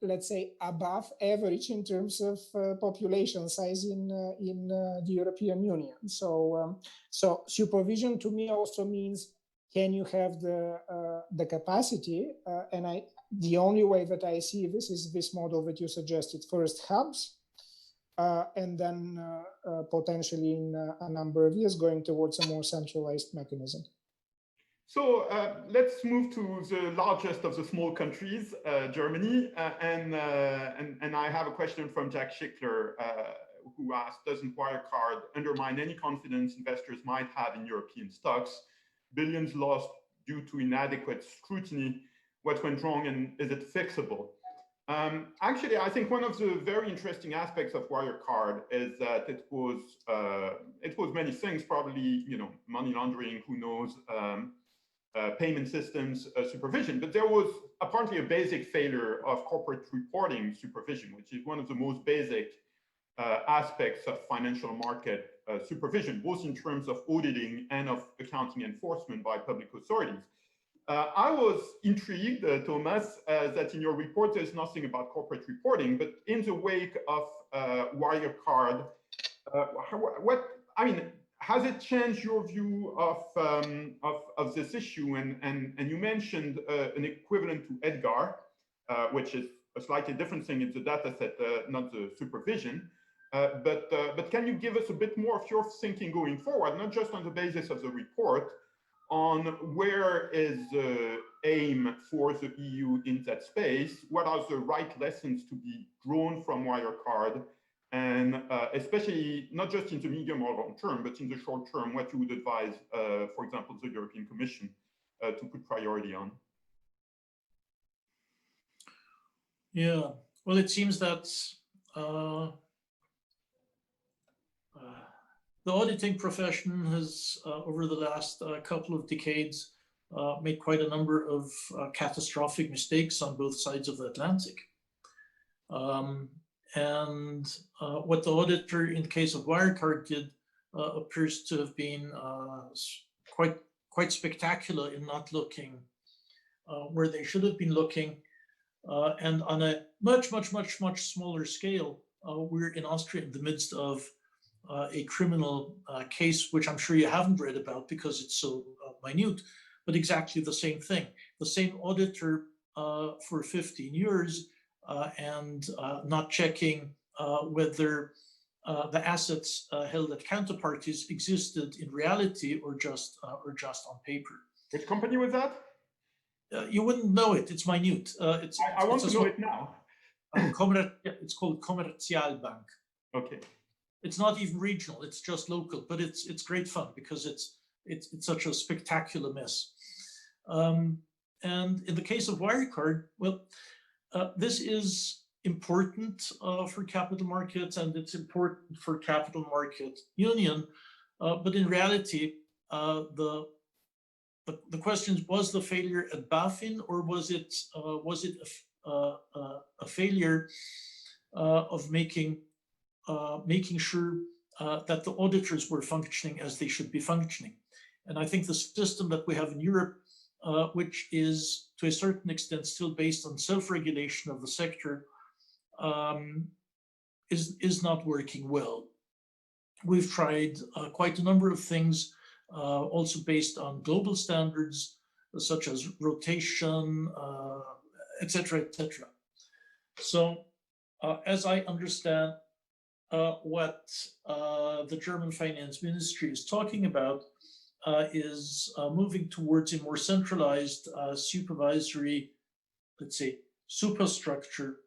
let's say above average in terms of population size in the European Union. So supervision to me also means can you have the capacity? And the only way that I see this is this model that you suggested: first hubs, and then potentially in a number of years going towards a more centralized mechanism.
So let's move to the largest of the small countries, Germany, and I have a question from Jack Schickler, who asked, doesn't Wirecard undermine any confidence investors might have in European stocks? Billions lost due to inadequate scrutiny. What went wrong, and is it fixable? Actually, I think one of the very interesting aspects of Wirecard is that it was many things, probably, you know, money laundering, who knows, payment systems supervision, but there was apparently a basic failure of corporate reporting supervision, which is one of the most basic aspects of financial market supervision, both in terms of auditing and of accounting enforcement by public authorities. I was intrigued, Thomas, that in your report there's nothing about corporate reporting, but in the wake of Wirecard, has it changed your view of this issue? And you mentioned an equivalent to Edgar, which is a slightly different thing. It's a data set, not the supervision. But can you give us a bit more of your thinking going forward, not just on the basis of the report, on where is the aim for the EU in that space? What are the right lessons to be drawn from Wirecard? And especially not just in the medium or long term, but in the short term, what you would advise, for example, the European Commission to put priority on?
Yeah, well, it seems that the auditing profession has, over the last couple of decades, made quite a number of catastrophic mistakes on both sides of the Atlantic. And what the auditor in the case of Wirecard did appears to have been quite spectacular in not looking where they should have been looking. And on a much smaller scale, we're in Austria in the midst of a criminal case, which I'm sure you haven't read about because it's so minute, but exactly the same thing. The same auditor for 15 years and not checking whether the assets held at counterparties existed in reality or just on paper.
Which company was that?
You wouldn't know it. It's minute.
I want to know it now.
It's called Commercialbank.
Okay.
It's not even regional. It's just local, but it's great fun because it's such a spectacular mess. And in the case of Wirecard, well, this is important for capital markets, and it's important for capital market union. But in reality, the question is, was the failure at BaFin, or was it a failure of making sure that the auditors were functioning as they should be functioning? And I think the system that we have in Europe, which is to a certain extent still based on self-regulation of the sector, is not working well. We've tried quite a number of things, also based on global standards, such as rotation, etc., etc. So, as I understand what the German finance ministry is talking about, is moving towards a more centralized supervisory, let's say, superstructure,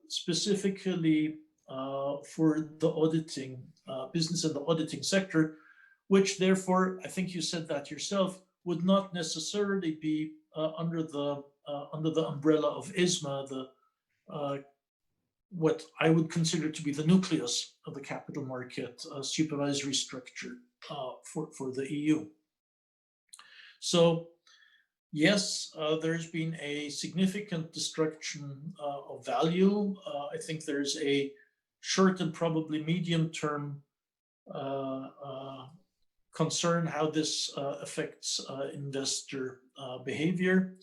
specifically for the auditing business and the auditing sector, which therefore, I think you said that yourself, would not necessarily be under the umbrella of ESMA, what I would consider to be the nucleus of the capital market supervisory structure for the EU. So yes, there's been a significant destruction of value. I think there's a short and probably medium-term concern how this affects investor behavior.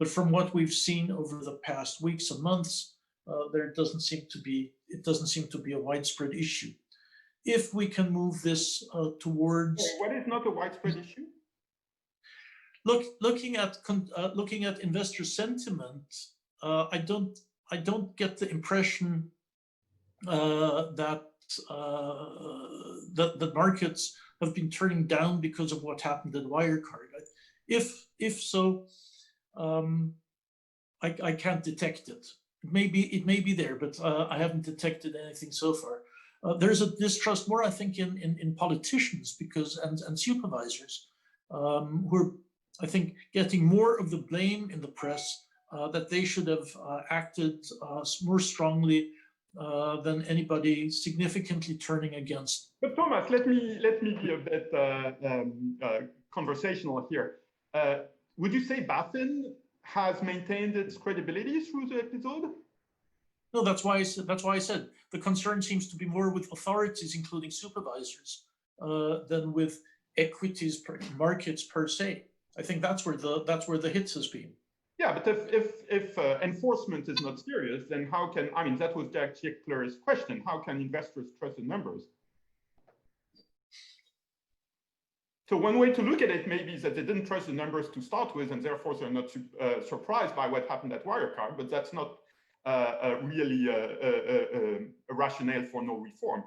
But from what we've seen over the past weeks and months, it doesn't seem to be a widespread issue. If we can move this towards...
What is not a widespread issue?
looking at investor sentiment, I don't get the impression that the markets have been turning down because of what happened at Wirecard. If so, I can't detect it. It may be there, but I haven't detected anything so far. There's a distrust more, I think, in politicians and supervisors who are, I think, getting more of the blame in the press that they should have acted more strongly than anybody significantly turning against.
But Thomas, let me be a bit conversational here. Would you say BaFin has maintained its credibility through the episode?
No, that's why I said the concern seems to be more with authorities, including supervisors, than with equities markets per se. I think that's where the hits has been.
Yeah, but if enforcement is not serious, then how can, I mean, that was Jack Schickler's question. How can investors trust the numbers? So one way to look at it maybe is that they didn't trust the numbers to start with, and therefore they're not surprised by what happened at Wirecard, but that's not really a rationale for no reform.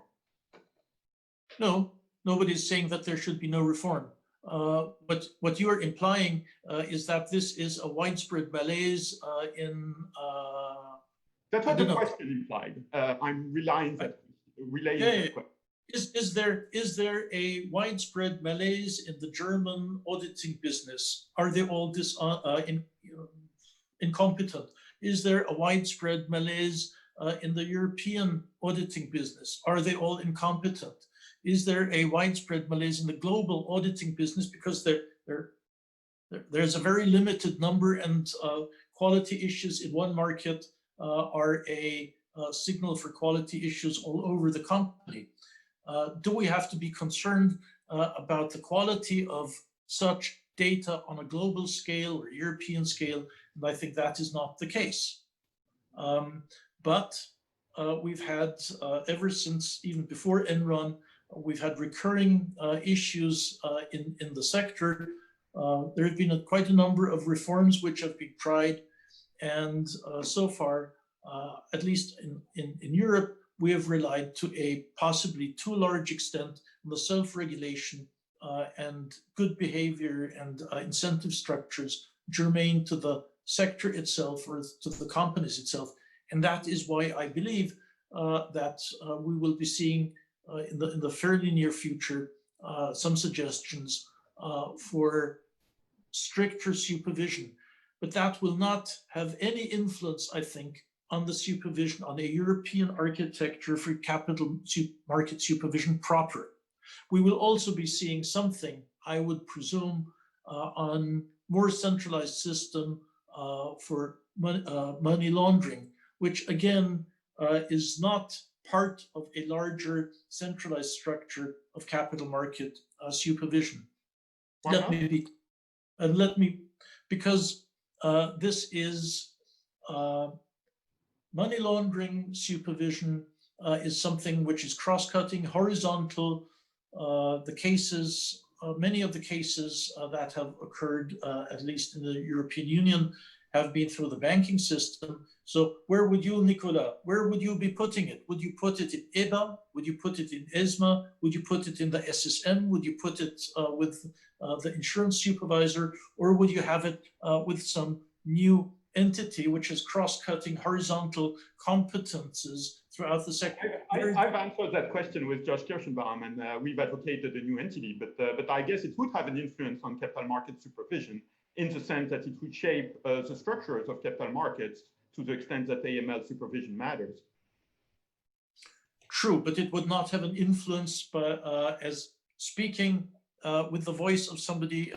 No, nobody's saying that there should be no reform. But what you are implying is that this is a widespread malaise in.
That's what the question implied. I'm relaying that question.
Is there a widespread malaise in the German auditing business? Are they all incompetent? Is there a widespread malaise in the European auditing business? Are they all incompetent? Is there a widespread malaise in the global auditing business because there's a very limited number, and quality issues in one market are a signal for quality issues all over the company? Do we have to be concerned about the quality of such data on a global scale or European scale? And I think that is not the case. But we've had, ever since, even before Enron, we've had recurring issues in the sector. There have been quite a number of reforms which have been tried. And so far, at least in Europe, we have relied to a possibly too large extent on the self-regulation and good behavior and incentive structures germane to the sector itself or to the companies itself. And that is why I believe that we will be seeing in the fairly near future some suggestions for stricter supervision. But that will not have any influence, I think, on the supervision, on a European architecture for capital market supervision proper. We will also be seeing something, I would presume, on more centralized system for money laundering, which again is not part of a larger centralized structure of capital market supervision. Because this is money laundering supervision is something which is cross-cutting, horizontal. The cases, many of the cases that have occurred, at least in the European Union, have been through the banking system. So where would you, Nicolas, where would you be putting it? Would you put it in EBA? Would you put it in ESMA? Would you put it in the SSM? Would you put it with the insurance supervisor? Or would you have it with some new entity which is cross-cutting horizontal competences throughout the sector?
I've answered that question with Josh Kirschenbaum, and we've advocated a new entity, but I guess it would have an influence on capital market supervision in the sense that it would shape the structures of capital markets to the extent that AML supervision matters.
True, but it would not have an influence as speaking with the voice of somebody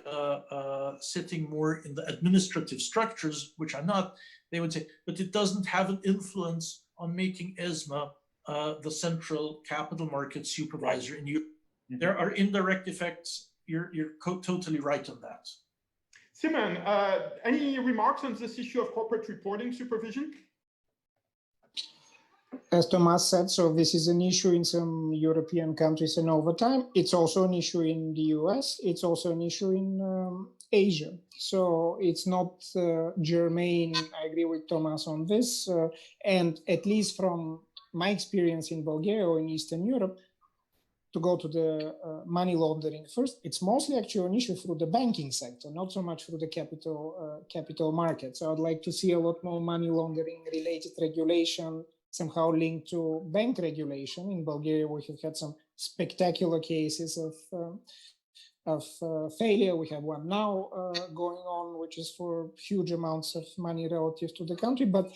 sitting more in the administrative structures, which I'm not. They would say, but it doesn't have an influence on making ESMA the central capital market supervisor. And there are indirect effects. You're totally right on that.
Simon, any remarks on this issue of corporate reporting supervision?
As Thomas said, so this is an issue in some European countries, and over time, it's also an issue in the US. It's also an issue in Asia. So it's not germane. I agree with Thomas on this. And at least from my experience in Bulgaria or in Eastern Europe, to go to the money laundering first, it's mostly actually an issue through the banking sector, not so much through the capital market. So I'd like to see a lot more money laundering related regulation somehow linked to bank regulation. In Bulgaria, we have had some spectacular cases of failure. We have one now going on, which is for huge amounts of money relative to the country. But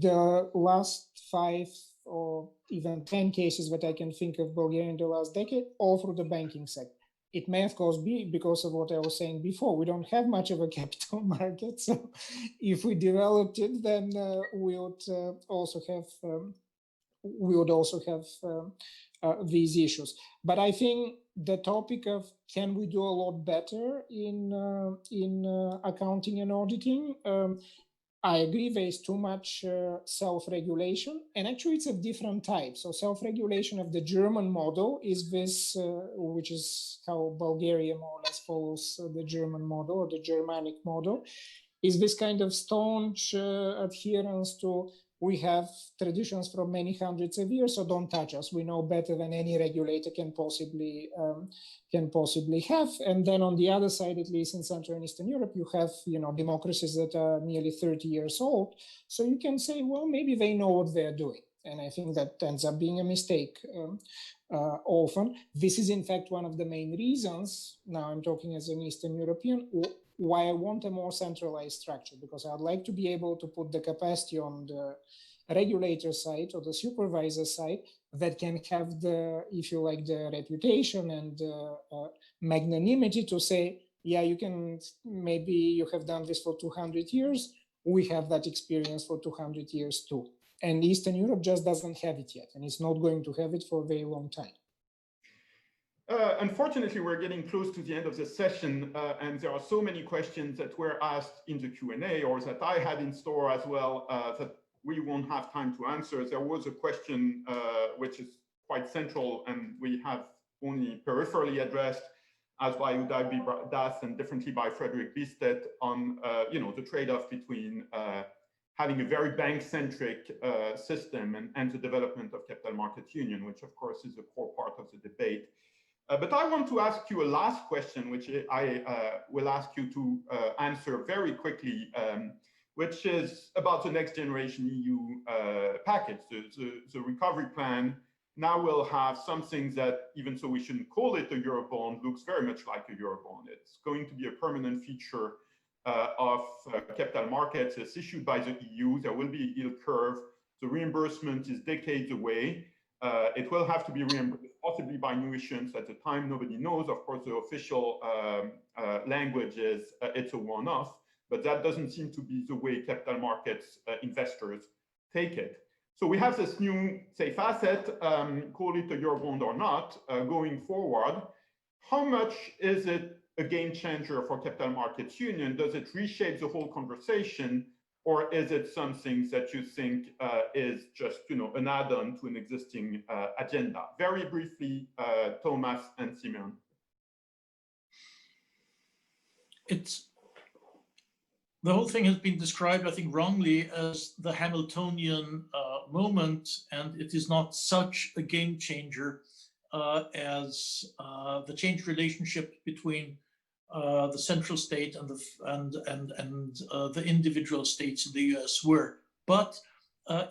the last 5 or even 10 cases that I can think of Bulgaria in the last decade, all through the banking sector. It may, of course, be because of what I was saying before. We don't have much of a capital market. So if we developed it, then we would also have these issues. But I think the topic of can we do a lot better in accounting and auditing, I agree there is too much self-regulation, and actually it's of different types. So self-regulation of the German model is this, which is how Bulgaria more or less follows the German model or the Germanic model, is this kind of staunch adherence to we have traditions from many hundreds of years, so don't touch us. We know better than any regulator can possibly have. And then on the other side, at least in Central and Eastern Europe, you have democracies that are nearly 30 years old. So you can say, well, maybe they know what they're doing. And I think that ends up being a mistake often. This is in fact one of the main reasons, now I'm talking as an Eastern European, why I want a more centralized structure, because I'd like to be able to put the capacity on the regulator side or the supervisor side that can have the, if you like, the reputation and magnanimity to say, yeah, you can, maybe you have done this for 200 years. We have that experience for 200 years too. And Eastern Europe just doesn't have it yet, and it's not going to have it for a very long time.
Unfortunately, we're getting close to the end of the session, and there are so many questions that were asked in the Q&A or that I had in store as well that we won't have time to answer. There was a question which is quite central and we have only peripherally addressed, as by Uday Das and differently by Frederick Bistet, on the trade-off between having a very bank-centric system and the development of capital market union, which of course is a core part of the debate. But I want to ask you a last question, which I will ask you to answer very quickly, which is about the next generation EU package. The recovery plan now will have something that, even so we shouldn't call it a Eurobond, looks very much like a Eurobond. It's going to be a permanent feature of capital markets. It's issued by the EU. There will be a yield curve. The reimbursement is decades away. It will have to be reimbursed possibly by new issuance. At the time, nobody knows. Of course, the official language is it's a one-off, but that doesn't seem to be the way capital markets investors take it. So we have this new safe asset, call it a Eurobond or not, going forward. How much is it a game changer for capital markets union? Does it reshape the whole conversation? Or is it something that you think is just an add-on to an existing agenda? Very briefly, Thomas and Simeon.
The whole thing has been described, I think, wrongly as the Hamiltonian moment, and it is not such a game changer as the changed relationship between the central state and the individual states in the US were. But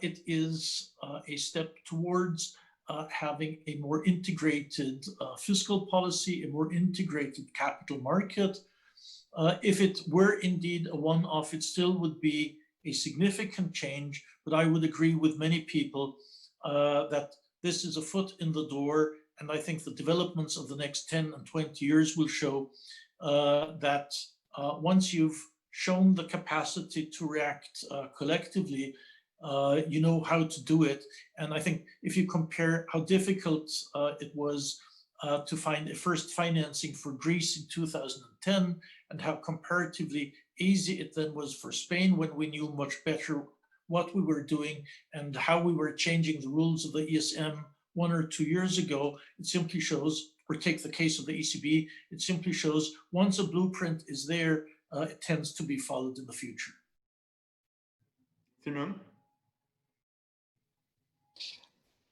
it is a step towards having a more integrated fiscal policy, a more integrated capital market. If it were indeed a one-off, it still would be a significant change, but I would agree with many people that this is a foot in the door, and I think the developments of the next 10 and 20 years will show that once you've shown the capacity to react collectively, you know how to do it. And I think if you compare how difficult it was to find a first financing for Greece in 2010, and how comparatively easy it then was for Spain when we knew much better what we were doing and how we were changing the rules of the ESM 1 or 2 years ago, it simply shows or take the case of the ECB, it simply shows once a blueprint is there, it tends to be followed in the future.
Simon?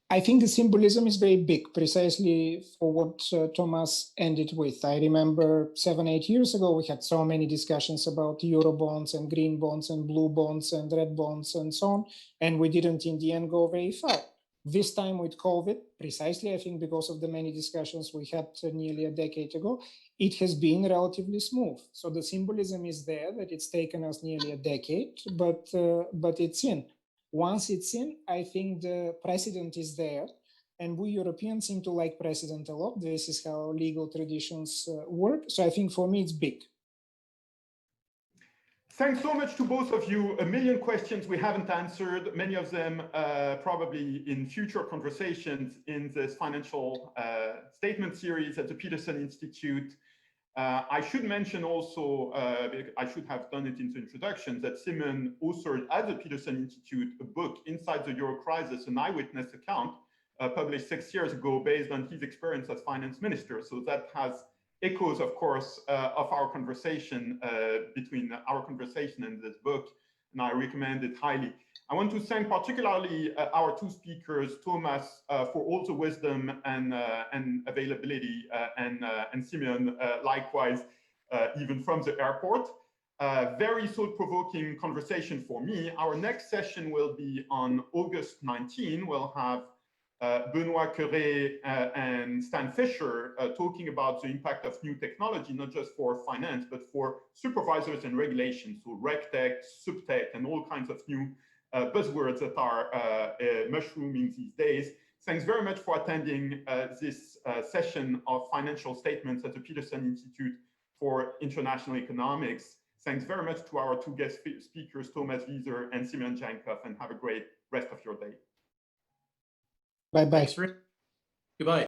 I think the symbolism is very big, precisely for what Thomas ended with. I remember 7-8 years ago, we had so many discussions about Euro bonds and green bonds and blue bonds and red bonds and so on, and we didn't in the end go very far. This time with COVID, precisely I think because of the many discussions we had nearly a decade ago, it has been relatively smooth. So the symbolism is there that it's taken us nearly a decade, but it's in. Once it's in, I think the precedent is there, and we Europeans seem to like precedent a lot. This is how legal traditions work. So I think for me, it's big.
Thanks so much to both of you. A million questions we haven't answered, many of them probably in future conversations in this financial statement series at the Peterson Institute. I should mention also, I should have done it in the introduction, that Simon authored at the Peterson Institute a book, Inside the Euro Crisis, an eyewitness account published 6 years ago based on his experience as finance minister. So that has echoes, of course, of our conversation, between our conversation and this book, and I recommend it highly. I want to thank particularly our two speakers, Thomas, for all the wisdom and availability, and Simeon, likewise, even from the airport. Very thought-provoking conversation for me. Our next session will be on August 19. We'll have Benoit Queret and Stan Fisher talking about the impact of new technology, not just for finance, but for supervisors and regulations, so RegTech, SubTech, and all kinds of new buzzwords that are mushrooming these days. Thanks very much for attending this session of financial statements at the Peterson Institute for International Economics. Thanks very much to our two guest speakers, Thomas Wieser and Simeon Jankov, and have a great rest of your day.
Bye-bye.
Goodbye.